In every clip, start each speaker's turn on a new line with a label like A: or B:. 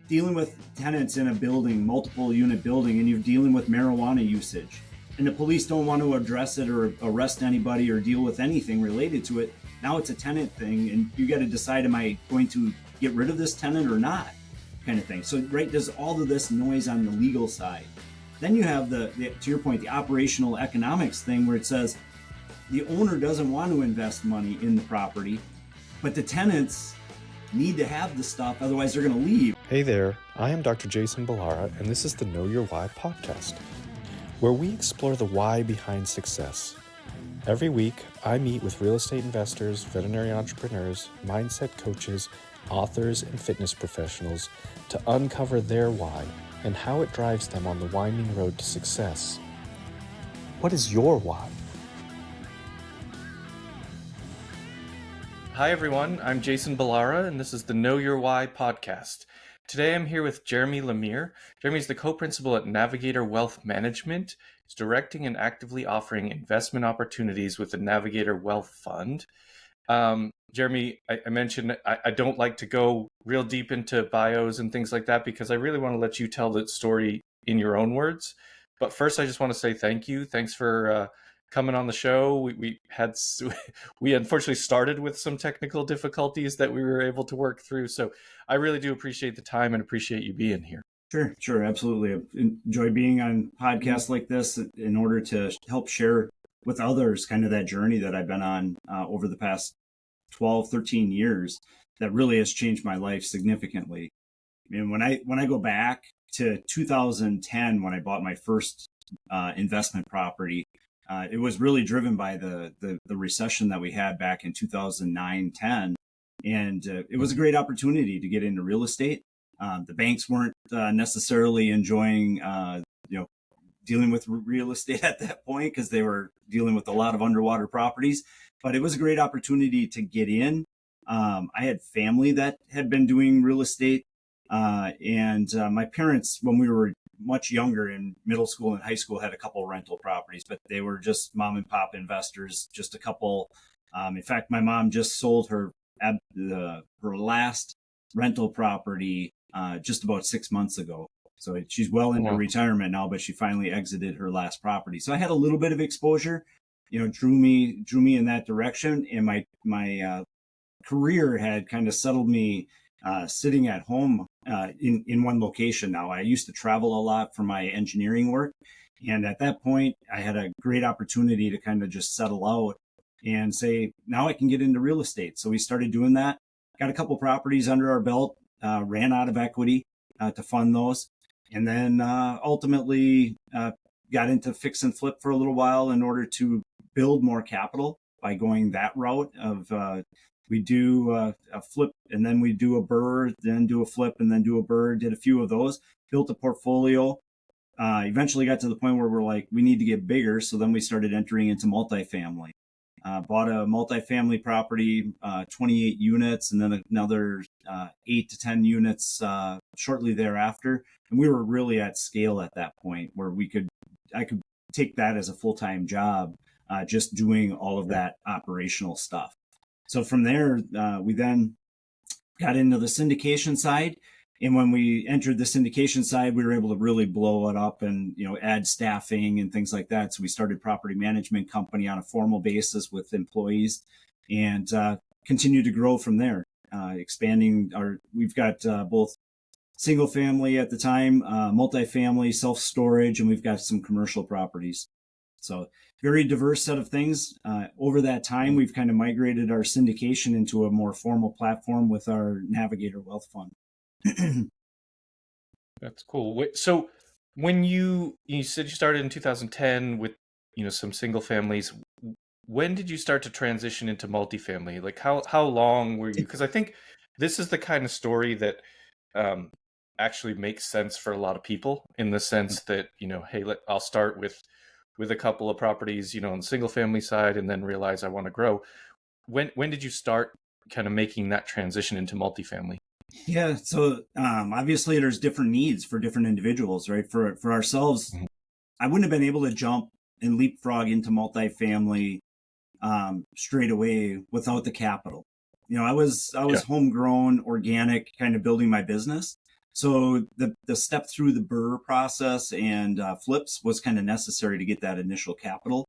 A: dealing with tenants in a building, multiple unit building, and you're dealing with marijuana usage, and the police don't want to address it or arrest anybody or deal with anything related to it. Now it's a tenant thing, and you got to decide, am I going to get rid of this tenant or not, kind of thing. So, right, there's all of this noise on the legal side. Then you have the to your point, the operational economics thing, where it says the owner doesn't want to invest money in the property, but the tenants need to have the stuff, otherwise they're going to leave.
B: Hey there, I am Dr. Jason Balara, and this is the Know Your Why podcast, where we explore the why behind success. Every week, I meet with real estate investors, veterinary entrepreneurs, mindset coaches, authors, and fitness professionals to uncover their why and how it drives them on the winding road to success. What is your why?
C: Hi everyone, I'm Jason Balara, and this is the Know Your Why podcast. Today I'm here with Jeremy LeMere. Jeremy is the co-principal at Navigator Wealth Management. He's directing and actively offering investment opportunities with the Navigator Wealth Fund. Jeremy, I mentioned I don't like to go real deep into bios and things like that because I really want to let you tell the story in your own words. But first, I just want to say thank you. Thanks for coming on the show. We unfortunately started with some technical difficulties that we were able to work through. So I really do appreciate the time and appreciate you being here.
A: Sure, absolutely. I enjoy being on podcasts like this in order to help share with others kind of that journey that I've been on over the past 12, 13 years that really has changed my life significantly. I mean, when I go back to 2010, when I bought my first investment property, it was really driven by the recession that we had back in 2009-10. And it was a great opportunity to get into real estate. The banks weren't necessarily enjoying, dealing with real estate at that point because they were dealing with a lot of underwater properties. But it was a great opportunity to get in. I had family that had been doing real estate. And my parents, when we were much younger in middle school and high school, had a couple rental properties, but they were just mom and pop investors, just a couple. In fact, my mom just sold her last rental property just about 6 months ago. So she's well into retirement now, but she finally exited her last property. So I had a little bit of exposure, drew me in that direction. And my career had kind of settled me sitting at home in one location now. I used to travel a lot for my engineering work. And at that point, I had a great opportunity to kind of just settle out and say, now I can get into real estate. So we started doing that, got a couple properties under our belt, ran out of equity to fund those. And then ultimately got into fix and flip for a little while in order to build more capital by going that route of we do a flip and then we do a BRRRR, then do a flip and then do a BRRRR, did a few of those, built a portfolio, eventually got to the point where we're like, we need to get bigger. So then we started entering into multifamily. Bought a multifamily property, 28 units, and then another 8 to 10 units shortly thereafter. And we were really at scale at that point where I could take that as a full-time job, just doing all of that operational stuff. So from there, we then got into the syndication side. And when we entered the syndication side, we were able to really blow it up and, add staffing and things like that. So we started property management company on a formal basis with employees and continued to grow from there, expanding we've got both single family at the time, multifamily, self-storage, and we've got some commercial properties. So very diverse set of things. Over that time, we've kind of migrated our syndication into a more formal platform with our Navigator Wealth Fund.
C: That's cool. So when you said you started in 2010 with some single families, when did you start to transition into multifamily? Like how long were you? Because I think this is the kind of story that actually makes sense for a lot of people in the sense that hey, I'll start with a couple of properties on the single family side and then realize I want to grow. When did you start kind of making that transition into multifamily?
A: Yeah. So obviously there's different needs for different individuals, right? For ourselves, I wouldn't have been able to jump and leapfrog into multifamily straight away without the capital. I was homegrown, organic, kind of building my business. So the step through the BRRRR process and flips was kind of necessary to get that initial capital.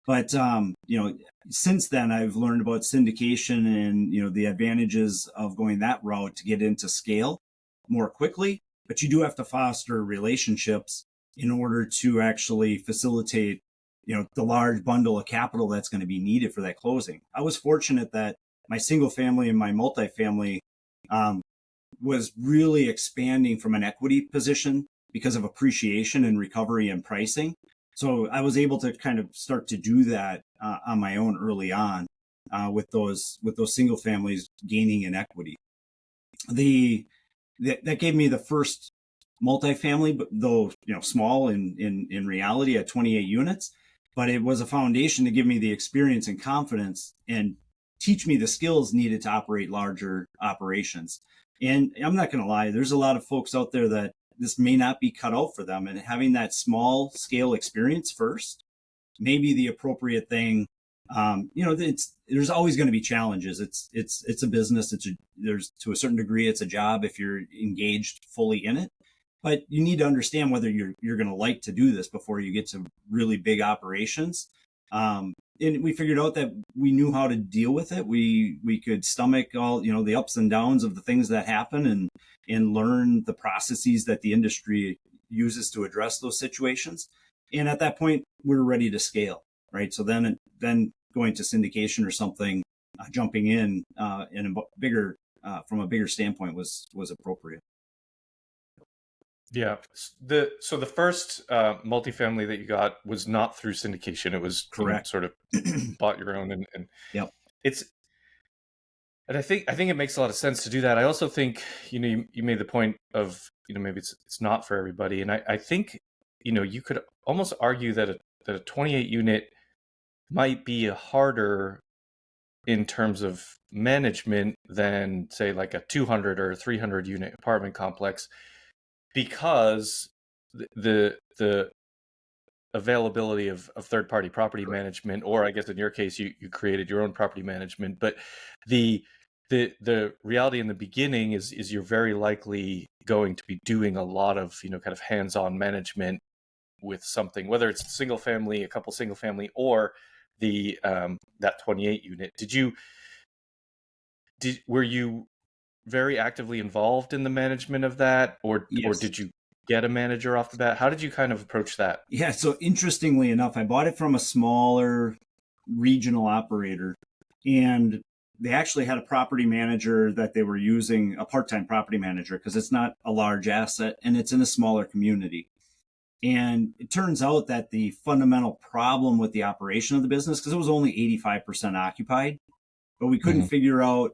A: But since then I've learned about syndication and the advantages of going that route to get into scale more quickly. But you do have to foster relationships in order to actually facilitate the large bundle of capital that's going to be needed for that closing. I was fortunate that my single family and my multifamily was really expanding from an equity position because of appreciation and recovery and pricing. So I was able to kind of start to do that on my own early on with those single families gaining in equity. That gave me the first multifamily, but though small in reality at 28 units, but it was a foundation to give me the experience and confidence and teach me the skills needed to operate larger operations. And I'm not going to lie, there's a lot of folks out there that this may not be cut out for them, and having that small scale experience first may be the appropriate thing. There's always going to be challenges. It's a business. There's to a certain degree, it's a job if you're engaged fully in it. But you need to understand whether you're going to like to do this before you get to really big operations. And we figured out that we knew how to deal with it. We could stomach all the ups and downs of the things that happen and learn the processes that the industry uses to address those situations. And at that point, we were ready to scale, right? So then going to syndication or something, jumping in a bigger from a bigger standpoint was appropriate.
C: Yeah. So the first multifamily that you got was not through syndication. It was
A: correct.
C: Sort of bought your own, and
A: yep.
C: And I think it makes a lot of sense to do that. I also think you made the point of maybe it's not for everybody, and I think you could almost argue that a 28 unit might be harder in terms of management than say like a 200 or 300 unit apartment complex, because the availability of third-party property management, or I guess in your case you created your own property management, but the reality in the beginning is you're very likely going to be doing a lot of kind of hands-on management with something, whether it's single family, a couple single family, or the that 28 unit. Were you very actively involved in the management of that, or did you get a manager off the bat? How did you kind of approach that?
A: Yeah, so interestingly enough, I bought it from a smaller regional operator, and they actually had a property manager that they were using, a part-time property manager, because it's not a large asset and it's in a smaller community. And it turns out that the fundamental problem with the operation of the business, because it was only 85% occupied, but we couldn't figure out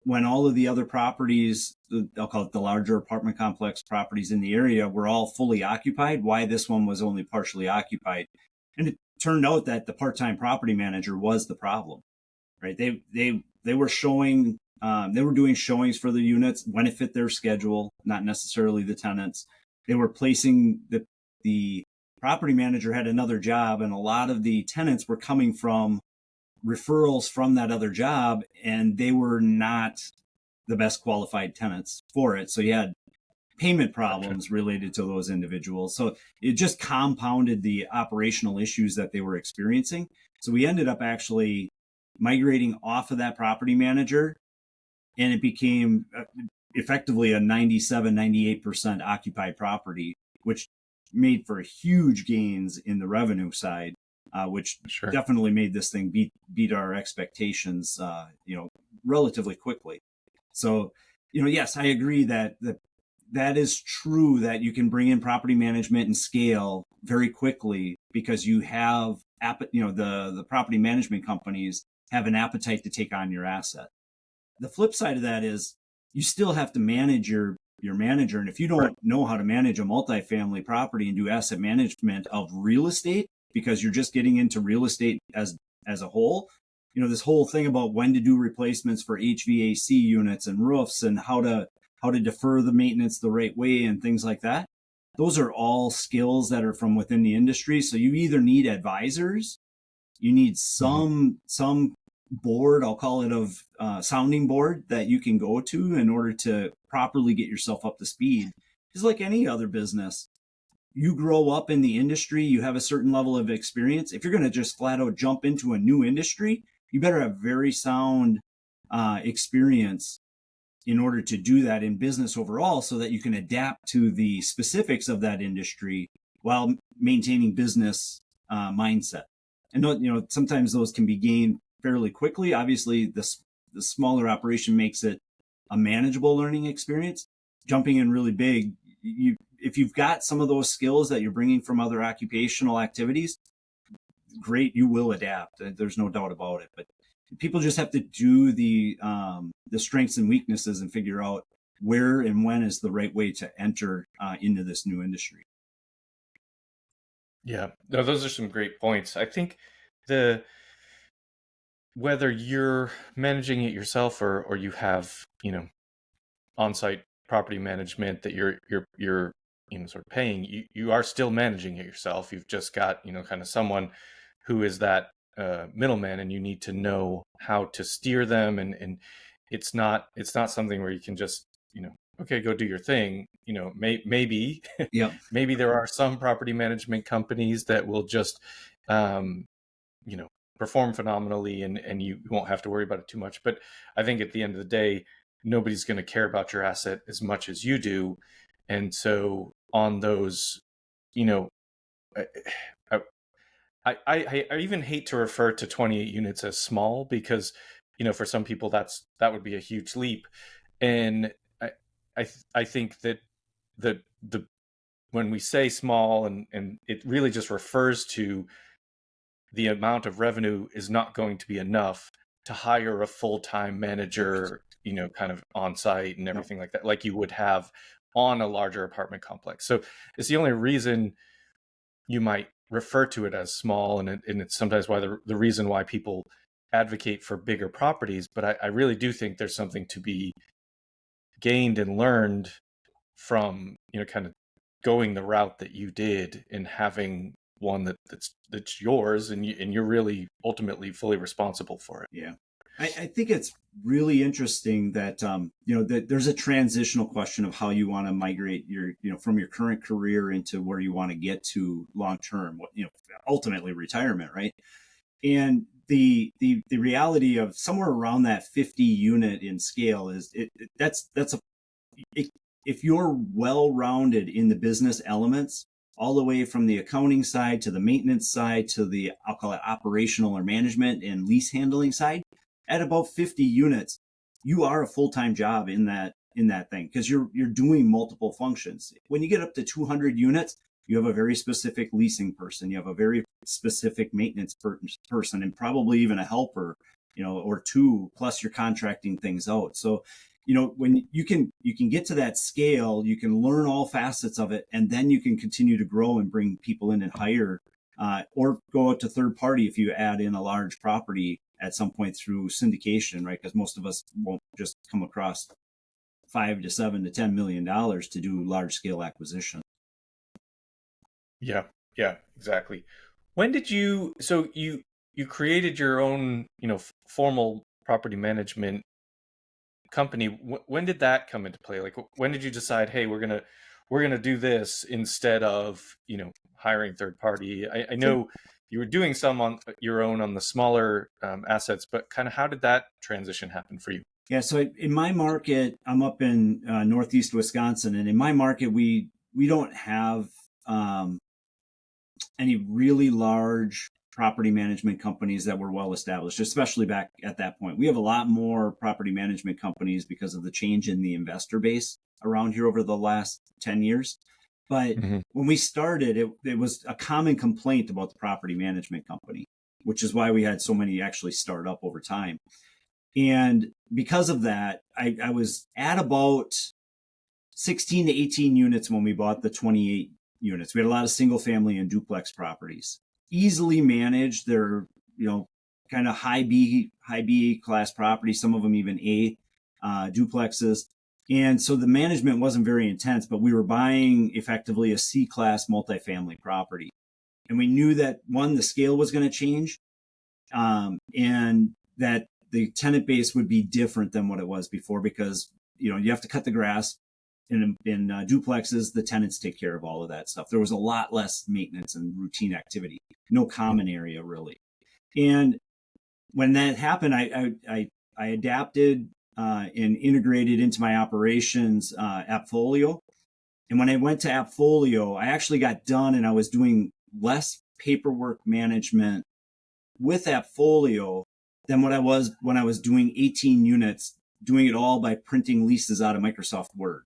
A: when all of the other properties, I'll call it the larger apartment complex properties in the area, were all fully occupied, why this one was only partially occupied. And it turned out that the part-time property manager was the problem, right? They were showing, they were doing showings for the units when it fit their schedule, not necessarily the tenants. They were placing the property manager had another job, and a lot of the tenants were coming from referrals from that other job, and they were not the best qualified tenants for it. So you had payment problems related to those individuals. So it just compounded the operational issues that they were experiencing. So we ended up actually migrating off of that property manager, and it became effectively a 97, 98% occupied property, which made for huge gains in the revenue side. Which definitely made this thing beat our expectations, relatively quickly. So, yes, I agree that is true, that you can bring in property management and scale very quickly because you have, the property management companies have an appetite to take on your asset. The flip side of that is you still have to manage your manager. And if you don't know how to manage a multifamily property and do asset management of real estate, because you're just getting into real estate as a whole, this whole thing about when to do replacements for HVAC units and roofs and how to defer the maintenance the right way and things like that. Those are all skills that are from within the industry. So you either need advisors, you need some board, I'll call it, of sounding board that you can go to in order to properly get yourself up to speed. Because like any other business, you grow up in the industry, you have a certain level of experience. If you're going to just flat out jump into a new industry, you better have very sound experience in order to do that in business overall, so that you can adapt to the specifics of that industry while maintaining business mindset. And sometimes those can be gained fairly quickly. Obviously, the smaller operation makes it a manageable learning experience. Jumping in really big, if you've got some of those skills that you're bringing from other occupational activities, great, you will adapt. There's no doubt about it. But people just have to do the strengths and weaknesses and figure out where and when is the right way to enter into this new industry.
C: Yeah, no, those are some great points. I think whether you're managing it yourself or you have, on-site property management that you're sort of paying, you are still managing it yourself. You've just got, kind of someone who is that middleman, and you need to know how to steer them. And it's not something where you can just, okay, go do your thing. Maybe
A: Yep.
C: maybe there are some property management companies that will just, perform phenomenally, and you won't have to worry about it too much. But I think at the end of the day, nobody's going to care about your asset as much as you do. And so on those, I even hate to refer to 28 units as small, because, for some people that would be a huge leap. And I think that the when we say small, and it really just refers to the amount of revenue is not going to be enough to hire a full-time manager, kind of on site and everything like that, like you would have on a larger apartment complex. So it's the only reason you might refer to it as small. And it's sometimes why the reason why people advocate for bigger properties. But I really do think there's something to be gained and learned from, kind of going the route that you did and having one that's yours, and you're really ultimately fully responsible for it.
A: Yeah. I think it's really interesting that, that there's a transitional question of how you want to migrate your, from your current career into where you want to get to long-term, ultimately retirement. Right. And the reality of somewhere around that 50 unit in scale is if you're well-rounded in the business elements, all the way from the accounting side to the maintenance side to the, I'll call it operational or management and lease handling side, at about 50 units, you are a full-time job in that thing, because you're doing multiple functions. When you get up to 200 units, you have a very specific leasing person, you have a very specific maintenance person, and probably even a helper, or two, plus you're contracting things out. So, when you can get to that scale, you can learn all facets of it, and then you can continue to grow and bring people in and hire, or go out to third party if you add in a large property at some point through syndication, right? Because most of us won't just come across $5 to $7 to $10 million to do large scale acquisition.
C: Yeah, exactly. When did you created your own, formal property management company? When did that come into play? Like, when did you decide, hey, we're gonna do this instead of, hiring third party? I know you were doing some on your own on the smaller assets, but kind of how did that transition happen for you?
A: Yeah, so in my market, I'm up in northeast Wisconsin, and in my market, we don't have any really large property management companies that were well established, especially back at that point. We have a lot more property management companies because of the change in the investor base around here over the last 10 years. But when we started, it was a common complaint about the property management company, which is why we had so many actually start up over time. And because of that, I was at about 16 to 18 units when we bought the 28 units. We had a lot of single family and duplex properties, easily managed. They're, kind of high B class properties, some of them even A duplexes. And so the management wasn't very intense, but we were buying effectively a C class multifamily property. And we knew that, one, the scale was going to change, and that the tenant base would be different than what it was before, because you have to cut the grass. In duplexes, the tenants take care of all of that stuff. There was a lot less maintenance and routine activity, no common area really. And when that happened, I adapted and integrated into my operations Appfolio. And when I went to Appfolio, I actually got done, and I was doing less paperwork management with Appfolio than what I was when I was doing 18 units, doing it all by printing leases out of Microsoft Word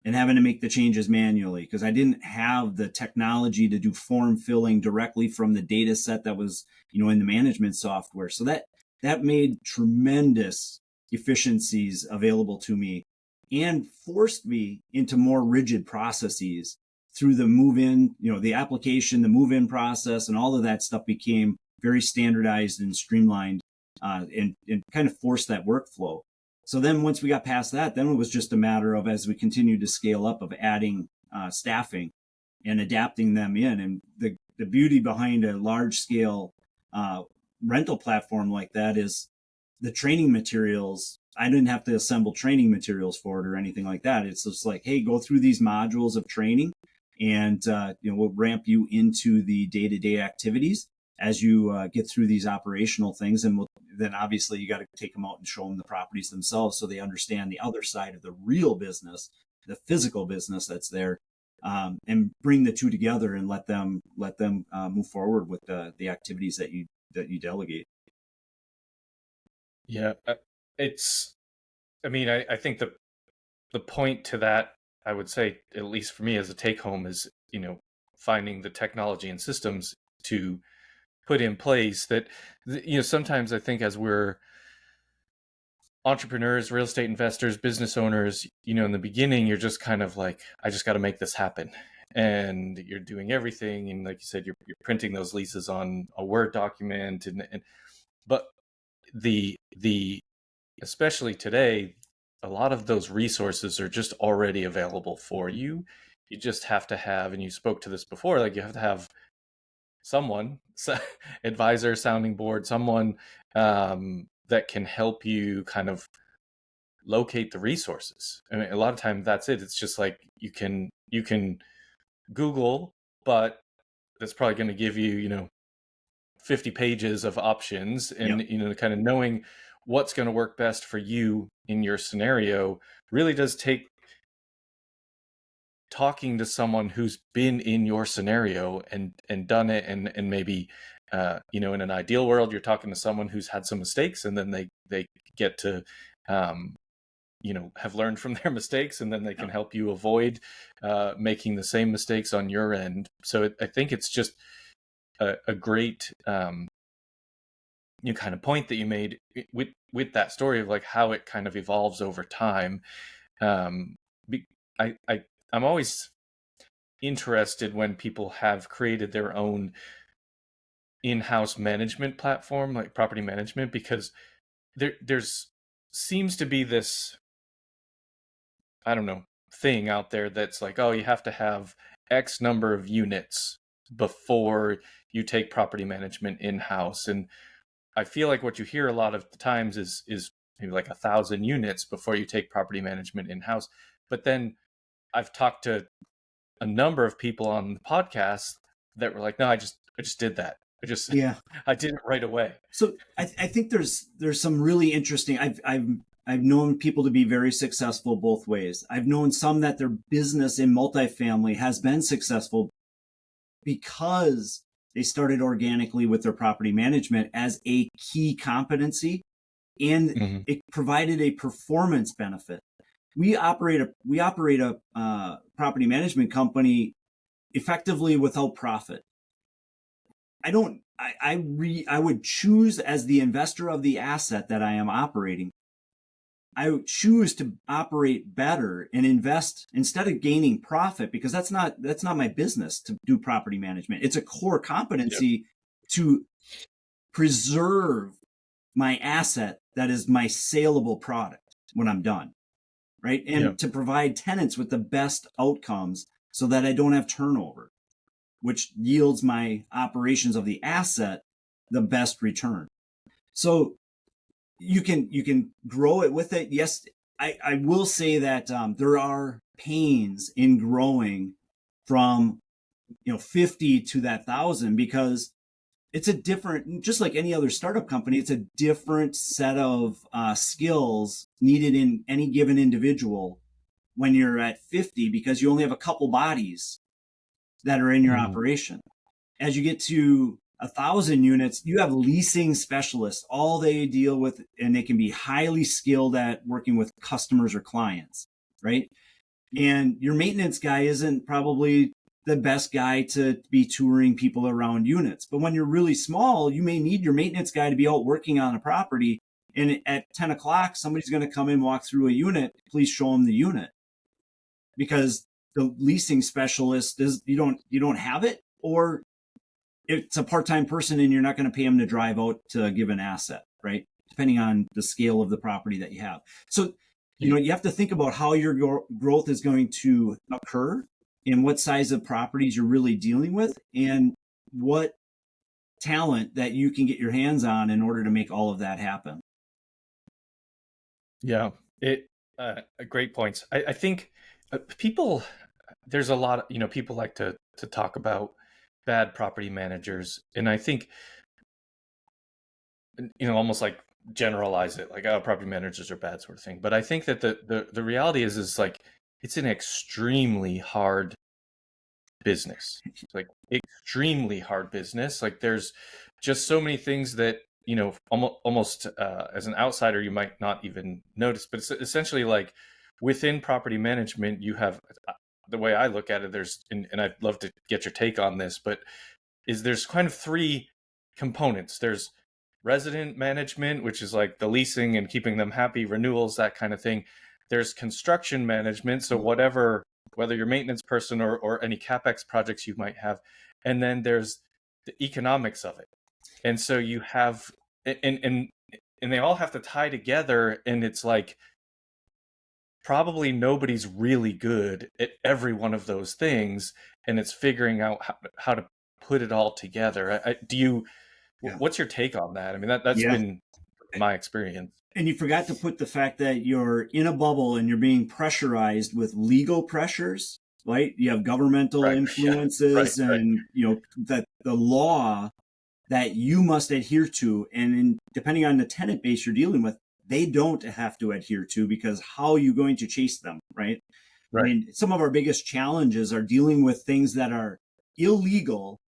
A: and having to make the changes manually because I didn't have the technology to do form filling directly from the data set that was, in the management software. So that made tremendous efficiencies available to me and forced me into more rigid processes through the move-in, the application, the move-in process, and all of that stuff became very standardized and streamlined and kind of forced that workflow. So then once we got past that, then it was just a matter of, as we continued to scale up, of adding staffing and adapting them in. And the beauty behind a large scale rental platform like that is the training materials. I didn't have to assemble training materials for it or anything like that. It's just like, hey, go through these modules of training and we'll ramp you into the day-to-day activities as you get through these operational things. And then obviously you got to take them out and show them the properties themselves so they understand the other side of the real business, the physical business that's there, and bring the two together and let them move forward with the activities that you delegate.
C: Yeah, I think the point to that, I would say, at least for me as a take home, is, finding the technology and systems to put in place that, sometimes I think as we're entrepreneurs, real estate investors, business owners, in the beginning, you're just kind of like, I just got to make this happen. And you're doing everything. And like you said, you're printing those leases on a Word document. But the especially today, a lot of those resources are just already available for you. You just have to have, and you spoke to this before, like you have to have someone, advisor, sounding board, someone that can help you kind of locate the resources. I mean, a lot of times that's it. It's just like you can Google, but that's probably going to give you, 50 pages of options, and
A: Yep.
C: kind of knowing what's going to work best for you in your scenario really does take talking to someone who's been in your scenario and done it, and maybe in an ideal world you're talking to someone who's had some mistakes, and then they get to have learned from their mistakes, and then they can help you avoid making the same mistakes on your end. So I think it's just a great kind of point that you made with that story of like how it kind of evolves over time. I'm always interested when people have created their own in-house management platform, like property management, because there's seems to be this, I don't know, thing out there that's like, oh, you have to have X number of units before you take property management in-house. And I feel like what you hear a lot of the times is maybe like 1,000 units before you take property management in-house. But then I've talked to a number of people on the podcast that were like, no, I just did that. I did it right away.
A: So I think there's some really interesting. I've known people to be very successful both ways. I've known some that their business in multifamily has been successful because they started organically with their property management as a key competency, and it provided a performance benefit. We operate a property management company effectively without profit. I would choose, as the investor of the asset that I am operating, I would choose to operate better and invest instead of gaining profit, because that's not my business to do property management. It's a core competency to preserve my asset that is my saleable product when I'm done, right? And to provide tenants with the best outcomes so that I don't have turnover, which yields my operations of the asset the best return. So you can grow it with it. Yes, I will say that there are pains in growing from 50 to that 1,000, because it's a different, just like any other startup company, it's a different set of skills needed in any given individual when you're at 50, because you only have a couple bodies that are in your operation. As you get to 1,000 units, you have leasing specialists. All they deal with, and they can be highly skilled at working with customers or clients, right? And your maintenance guy isn't probably the best guy to be touring people around units. But when you're really small, you may need your maintenance guy to be out working on a property. And at 10 o'clock, somebody's going to come in, walk through a unit. Please show them the unit, because the leasing specialist is, you don't have it, or it's a part-time person and you're not going to pay them to drive out to give an asset, right? Depending on the scale of the property that you have. So, you have to think about how your growth is going to occur and what size of properties you're really dealing with and what talent that you can get your hands on in order to make all of that happen.
C: Yeah, great points. I think people, there's a lot of, people like to talk about bad property managers. And I think, almost like generalize it, like, oh, property managers are bad, sort of thing. But I think that the reality is like, it's an extremely hard business. It's like extremely hard business. Like there's just so many things that, almost as an outsider, you might not even notice, but it's essentially like within property management, you have, the way I look at it, and I'd love to get your take on this, but there's kind of three components. There's resident management, which is like the leasing and keeping them happy, renewals, that kind of thing. There's construction management, so whether you're maintenance person or any CapEx projects you might have. And then there's the economics of it. And so you have, and they all have to tie together, and it's like, probably nobody's really good at every one of those things, and it's figuring out how to put it all together. What's your take on that? I mean, that's been my experience.
A: And you forgot to put the fact that you're in a bubble and you're being pressurized with legal pressures, right? You have governmental influences and, that the law that you must adhere to. And depending on the tenant base you're dealing with, they don't have to adhere to, because how are you going to chase them, right? I mean, some of our biggest challenges are dealing with things that are illegal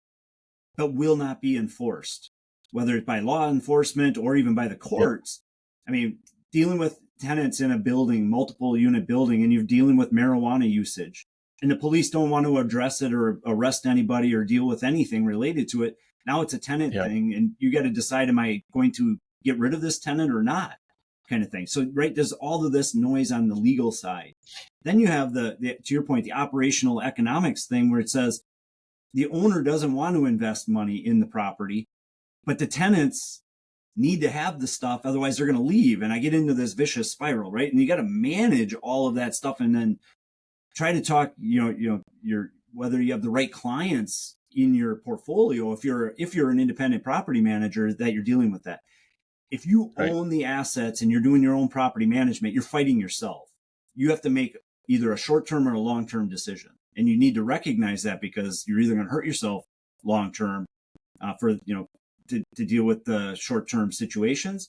A: but will not be enforced, whether it's by law enforcement or even by the courts. I mean, dealing with tenants in a building, multiple unit building, and you're dealing with marijuana usage, and the police don't want to address it or arrest anybody or deal with anything related to it. Now it's a tenant thing, and you got to decide, am I going to get rid of this tenant or not, kind of thing. So, right, there's all of this noise on the legal side. Then you have to your point, the operational economics thing, where it says the owner doesn't want to invest money in the property, but the tenants need to have the stuff, otherwise they're going to leave. And I get into this vicious spiral, right? And you got to manage all of that stuff, and then try to talk, whether you have the right clients in your portfolio. If you're an independent property manager, that you're dealing with that. If you own the assets and you're doing your own property management, you're fighting yourself. You have to make either a short-term or a long-term decision. And you need to recognize that, because you're either going to hurt yourself long-term to deal with the short-term situations,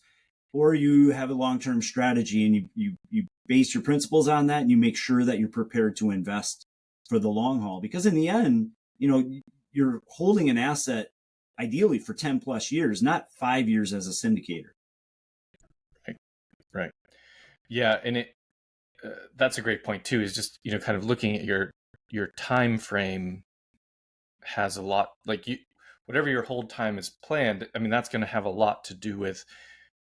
A: or you have a long-term strategy and you base your principles on that, and you make sure that you're prepared to invest for the long haul. Because in the end, you're holding an asset ideally for 10 plus years, not 5 years as a syndicator.
C: Right. Yeah. And that's a great point too, is just, kind of looking at your time frame has a lot, like whatever your hold time is planned. I mean, that's going to have a lot to do with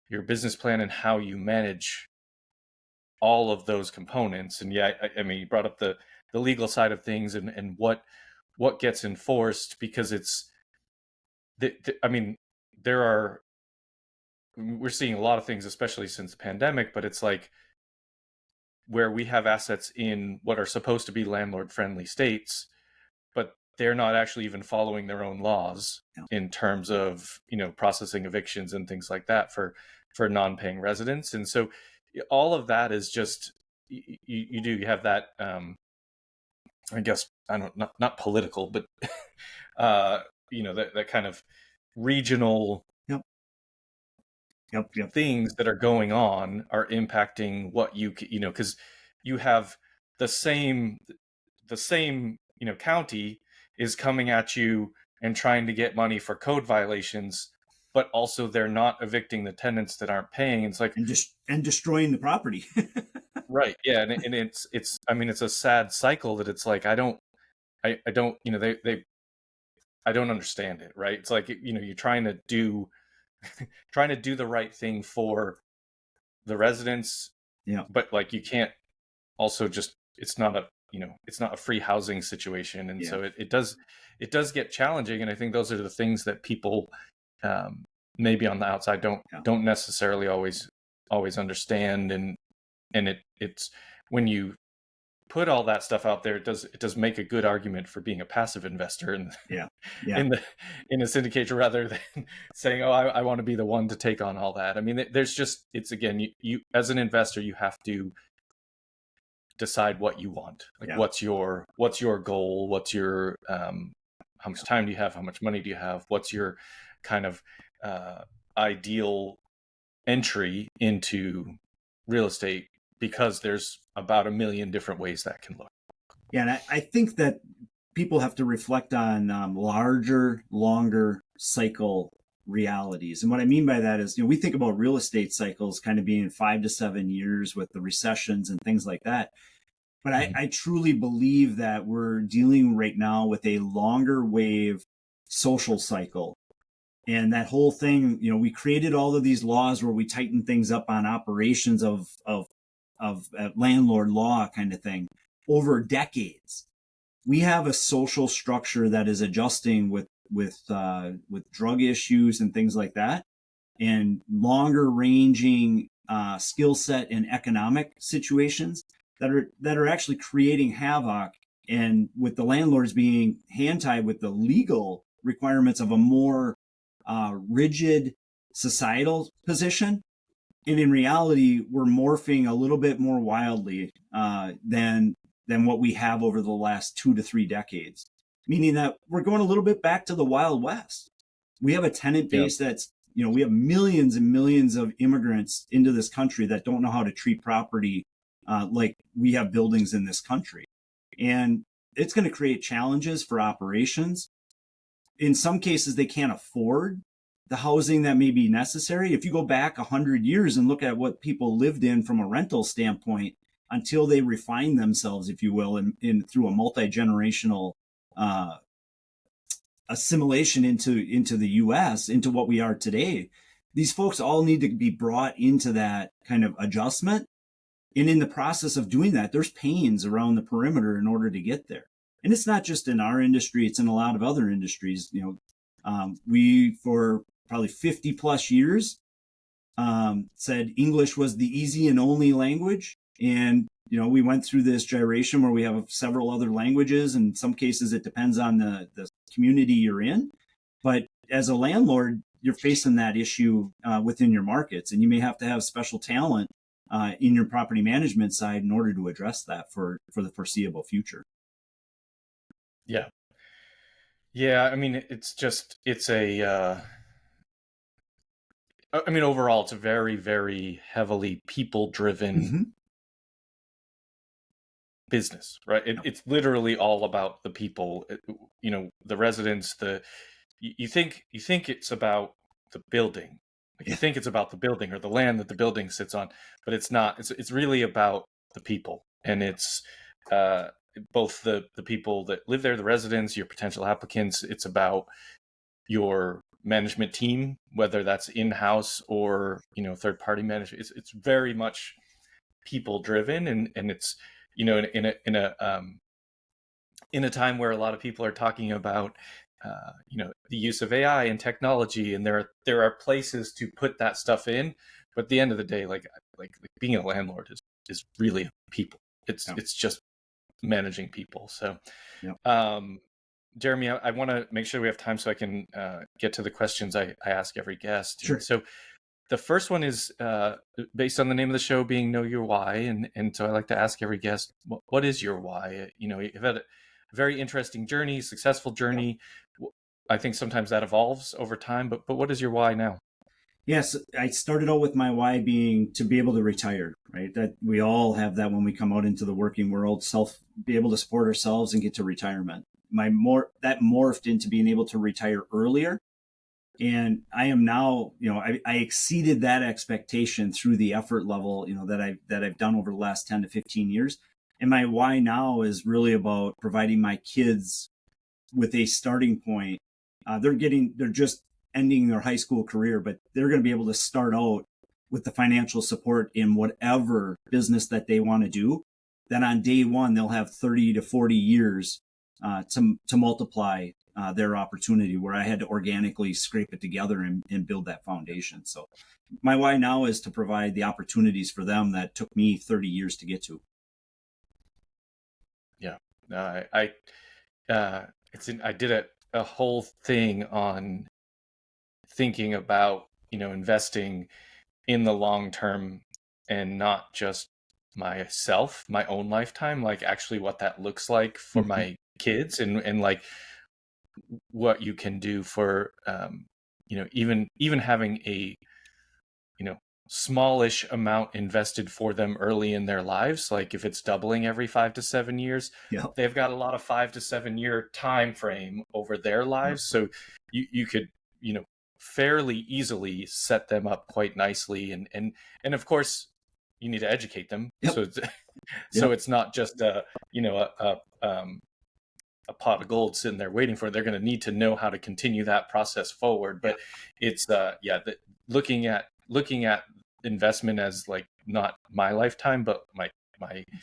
C: your business plan and how you manage all of those components. And I mean, you brought up the legal side of things and what gets enforced, because it's, I mean, we're seeing a lot of things, especially since the pandemic, but it's like where we have assets in what are supposed to be landlord friendly states, but they're not actually even following their own laws in terms of, processing evictions and things like that for non-paying residents. And so all of that is just, you have that, I guess, I don't, not political, but that kind of regional
A: Yep.
C: things that are going on are impacting what because you have the same county is coming at you and trying to get money for code violations, but also they're not evicting the tenants that aren't paying. It's like,
A: and destroying the property.
C: right, yeah, and it's I mean, it's a sad cycle that it's like, I don't they I don't understand it, right? It's like, you're trying to do the right thing for the residents,
A: Yeah.
C: but like, you can't also just, it's not a free housing situation. And
A: Yeah.
C: so it does get challenging. And I think those are the things that people, maybe on the outside don't necessarily always understand. And it's when you put all that stuff out there, it does make a good argument for being a passive investor in in a syndication, rather than saying, oh, I want to be the one to take on all that. I mean, it's again, you as an investor, you have to decide what you want. Like, what's your goal? What's your how much time do you have? How much money do you have? What's your kind of ideal entry into real estate? Because there's about 1 million different ways that can look.
A: Yeah, and I think that people have to reflect on larger, longer cycle realities. And what I mean by that is, we think about real estate cycles kind of being 5 to 7 years with the recessions and things like that. But I truly believe that we're dealing right now with a longer wave social cycle. And that whole thing, we created all of these laws where we tighten things up on operations of landlord law kind of thing over decades. We have a social structure that is adjusting with drug issues and things like that, and longer ranging skill set and economic situations that are actually creating havoc. And with the landlords being hand tied with the legal requirements of a more rigid societal position, and in reality, we're morphing a little bit more wildly than what we have over the last 2 to 3 decades. Meaning that we're going a little bit back to the Wild West. We have a tenant base that's, we have millions and millions of immigrants into this country that don't know how to treat property like we have buildings in this country. And it's going to create challenges for operations. In some cases, they can't afford the housing that may be necessary. If you go back 100 years and look at what people lived in from a rental standpoint until they refine themselves, if you will, in through a multi-generational assimilation into the U.S., into what we are today, these folks all need to be brought into that kind of adjustment. And in the process of doing that, there's pains around the perimeter in order to get there. And it's not just in our industry, it's in a lot of other industries. We, for probably 50 plus years, said English was the easy and only language. And, we went through this gyration where we have several other languages. In some cases, it depends on the community you're in. But as a landlord, you're facing that issue within your markets. And you may have to have special talent in your property management side in order to address that for the foreseeable future.
C: Yeah. Yeah. I mean, overall, it's a very, very heavily people-driven business, right? It's literally all about the people, the residents, you think it's about the building. Like, you think it's about the building or the land that the building sits on, but it's not. It's really about the people. And it's both the people that live there, the residents, your potential applicants. It's about your management team, whether that's in-house or, third-party management. It's very much people driven, and it's, in a time where a lot of people are talking about the use of AI and technology, and there are places to put that stuff in, but at the end of the day, like being a landlord is really people. It's just managing people. So, Jeremy, I want to make sure we have time so I can get to the questions I ask every guest.
A: Sure.
C: So The first one is based on the name of the show being Know Your Why. And so I like to ask every guest, what is your why? You've had a very interesting journey, successful journey. I think sometimes that evolves over time, but what is your why now?
A: Yes, I started out with my why being to be able to retire, right? That we all have that when we come out into the working world, be able to support ourselves and get to retirement. That morphed into being able to retire earlier. And I am now, I exceeded that expectation through the effort level, that I've done over the last 10 to 15 years. And my why now is really about providing my kids with a starting point. They're just ending their high school career, but they're going to be able to start out with the financial support in whatever business that they want to do. Then on day one, they'll have 30 to 40 years to multiply their opportunity, where I had to organically scrape it together and build that foundation. So my why now is to provide the opportunities for them that took me 30 years to get to.
C: Yeah, I did a whole thing on thinking about, investing in the long term and not just myself, my own lifetime, like actually what that looks like for
A: Mm-hmm.
C: my kids and like what you can do for, even having a, smallish amount invested for them early in their lives. Like if it's doubling every 5 to 7 years,
A: Yeah.
C: they've got a lot of 5 to 7 year time frame over their lives. So you could, fairly easily set them up quite nicely. And of course you need to educate them.
A: Yep.
C: So it's, so
A: Yep.
C: it's not just a pot of gold sitting there waiting for it. They're going to need to know how to continue that process forward. But it's looking at investment as like not my lifetime, but my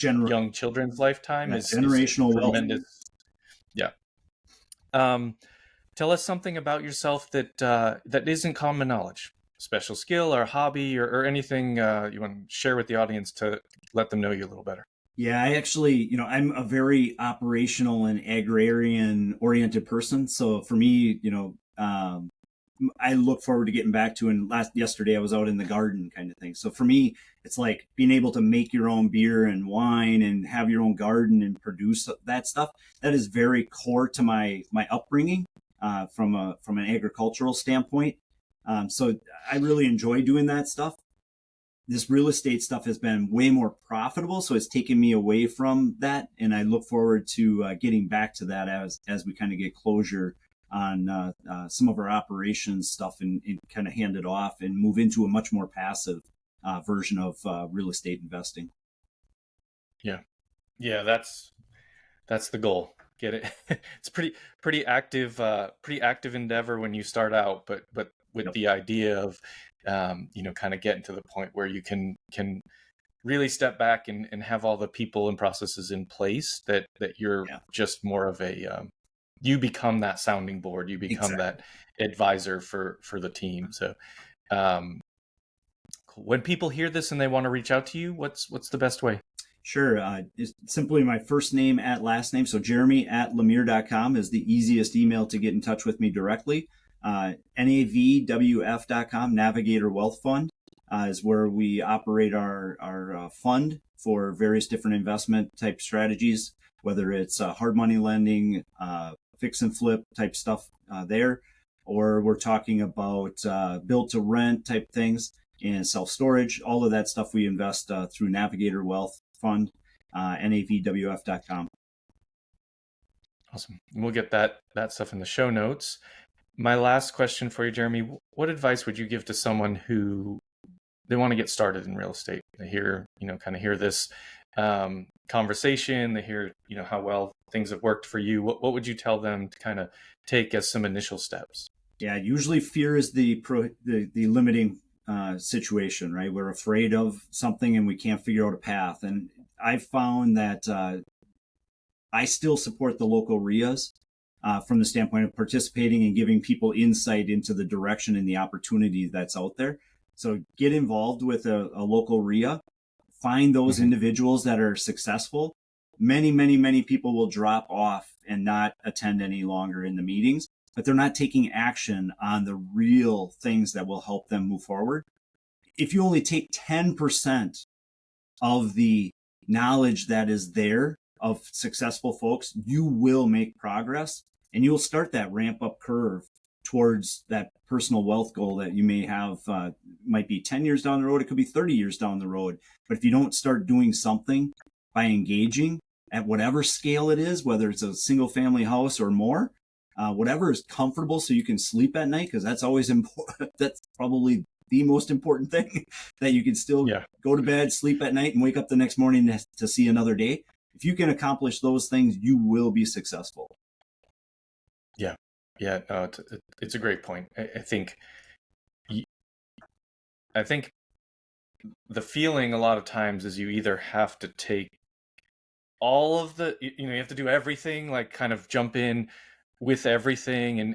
C: young children's lifetime is
A: generational wealth.
C: Tremendous. Yeah. Tell us something about yourself that isn't common knowledge, special skill or hobby or anything you want to share with the audience to let them know you a little better.
A: Yeah, I actually, I'm a very operational and agrarian oriented person. So for me, I look forward to getting back to, and yesterday I was out in the garden kind of thing. So for me, it's like being able to make your own beer and wine and have your own garden and produce that stuff. That is very core to my upbringing from an agricultural standpoint. So I really enjoy doing that stuff. This real estate stuff has been way more profitable, so it's taken me away from that, and I look forward to getting back to that as we kind of get closure on some of our operations stuff and kind of hand it off and move into a much more passive version of real estate investing.
C: Yeah, that's the goal. Get it? It's pretty active endeavor when you start out, but with
A: Yep.
C: the idea of kind of getting to the point where you can really step back and have all the people and processes in place that you're just more of a you become that sounding board, you become that advisor for the team. So when people hear this and they want to reach out to you, what's the best way?
A: Sure. It's simply my first name at last name. So Jeremy@lemere.com is the easiest email to get in touch with me directly. NAVWF.com, Navigator Wealth Fund, is where we operate our fund for various different investment type strategies, whether it's hard money lending, fix and flip type stuff there, or we're talking about build to rent type things and self-storage. All of that stuff we invest through Navigator Wealth Fund, NAVWF.com.
C: Awesome. We'll get that stuff in the show notes. My last question for you, Jeremy, what advice would you give to someone who they want to get started in real estate? They hear, kind of hear this conversation, they hear, how well things have worked for you. What would you tell them to kind of take as some initial steps?
A: Yeah, usually fear is the limiting situation, right? We're afraid of something and we can't figure out a path. And I've found that I still support the local RIAs from the standpoint of participating and giving people insight into the direction and the opportunity that's out there. So get involved with a local RIA, find those individuals that are successful. Many people will drop off and not attend any longer in the meetings, but they're not taking action on the real things that will help them move forward. if you only take 10% of the knowledge that is there of successful folks, you will make progress and you'll start that ramp up curve towards that personal wealth goal that you may have, might be 10 years down the road. It could be 30 years down the road. But if you don't start doing something by engaging at whatever scale it is, whether it's a single family house or more, whatever is comfortable so you can sleep at night, because that's always important. That's probably the most important thing, that you can still go to bed, sleep at night, and wake up the next morning to see another day. If you can accomplish those things, you will be successful.
C: Yeah, no, it's a great point. I think the feeling a lot of times is you either have to take all of the, you have to do everything, like kind of jump in with everything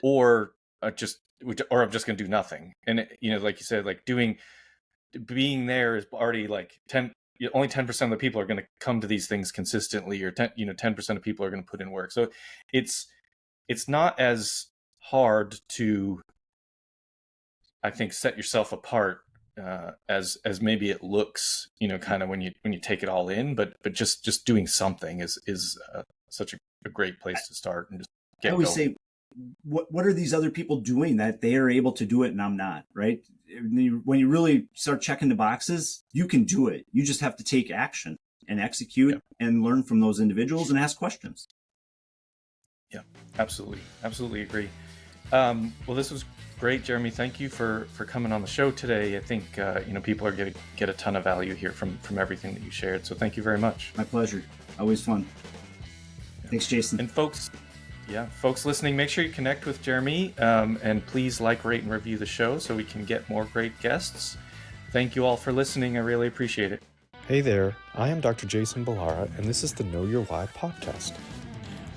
C: or I'm just going to do nothing. And, like you said, like being there is already like only 10% of the people are going to come to these things consistently, or 10% of people are going to put in work. So it's not as hard to, I think, set yourself apart as maybe it looks, kind of when you take it all in, but just doing something is such a great place to start and just get going.
A: I always say, what are these other people doing that they are able to do it and I'm not, right? When you really start checking the boxes, you can do it. You just have to take action and execute and learn from those individuals and ask questions.
C: Yeah, absolutely agree. Well, this was great, Jeremy. Thank you for coming on the show today. I think people are going to get a ton of value here from everything that you shared. So thank you very much.
A: My pleasure. Always fun. Thanks, Jason.
C: And folks listening, make sure you connect with Jeremy, and please like, rate, and review the show so we can get more great guests. Thank you all for listening. I really appreciate it.
B: Hey there, I am Dr. Jason Balara, and this is the Know Your Why podcast,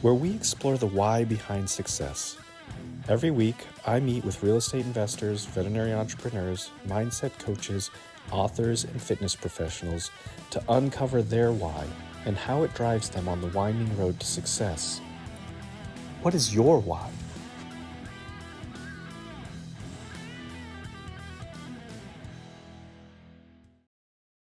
B: where we explore the why behind success. Every week, I meet with real estate investors, veterinary entrepreneurs, mindset coaches, authors, and fitness professionals to uncover their why and how it drives them on the winding road to success. What is your why?